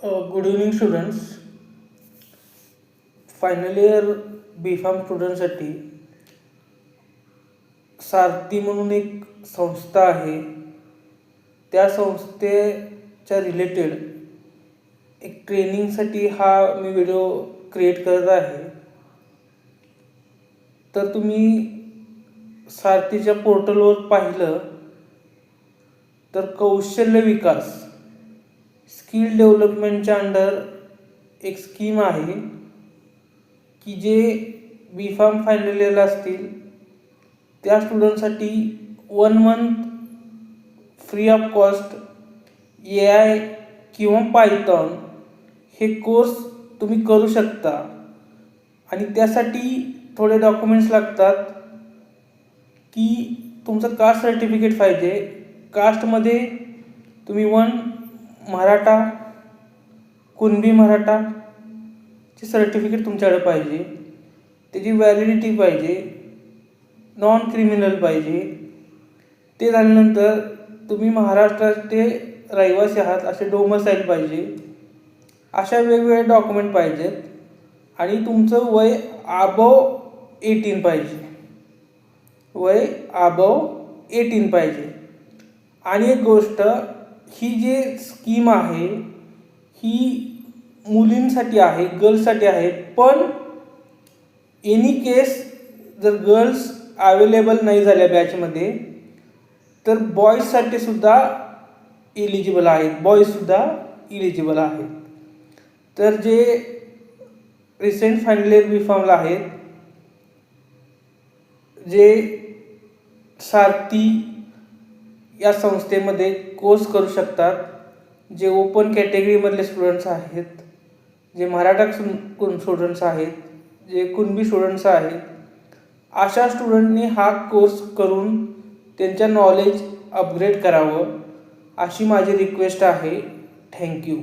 Good evening students. Final year B pharm स्टुडंटसाठी सारथी म्हणून एक संस्था आहे. त्या संस्थेच्या रिलेटेड एक ट्रेनिंगसाठी हा मी व्हिडिओ क्रिएट करत आहे. तर तुम्ही सारथीच्या पोर्टलवर पाहिलं तर कौशल्य विकास स्किल डेव्हलपमेंटच्या अंडर एक स्कीम आहे की जे बी फार्म फायनल इयरला असतील त्या स्टुडंटसाठी 1 month free of cost AI किंवा पायथॉन हे कोर्स तुम्ही करू शकता. आणि त्यासाठी थोडे डॉक्युमेंट्स लागतात की तुमचं कास्ट सर्टिफिकेट पाहिजे. कास्टमध्ये तुम्ही 1 मराठा, कुणबी मराठाचे सर्टिफिकेट तुमच्याकडे पाहिजे. त्याची व्हॅलिडिटी पाहिजे, नॉन क्रिमिनल पाहिजे. ते झाल्यानंतर तुम्ही महाराष्ट्राचे रहिवासी आहात असे डोमसाईल पाहिजे. अशा वेगवेगळे डॉक्युमेंट पाहिजेत. आणि तुमचं वय अबव 18 पाहिजे. वय अबव 18 पाहिजे. आणि एक गोष्ट, ही जी स्कीम आहे ही मुलींसाठी आहे, गर्ल्ससाठी आहे. पण एनी केस जर गर्ल्स अवेलेबल नाही झाल्या बॅचमध्ये तर बॉईजसाठी सुद्धा इलिजिबल आहेत. बॉईजसुद्धा इलिजिबल आहेत. तर जे रिसेंट फायनल इयर बी फार्मला आहेत, जे सारथी या संस्थेमध्ये कोर्स करू शकतात, जे ओपन कॅटेगरीमधले स्टुडंट्स आहेत, जे मराठा स्टुडंट्स आहेत, जे कुणबी स्टुडंट्स आहेत, अशा स्टुडंटनी हा कोर्स करून त्यांच्या नॉलेज अपग्रेड करावं अशी माझी रिक्वेस्ट आहे. थँक्यू.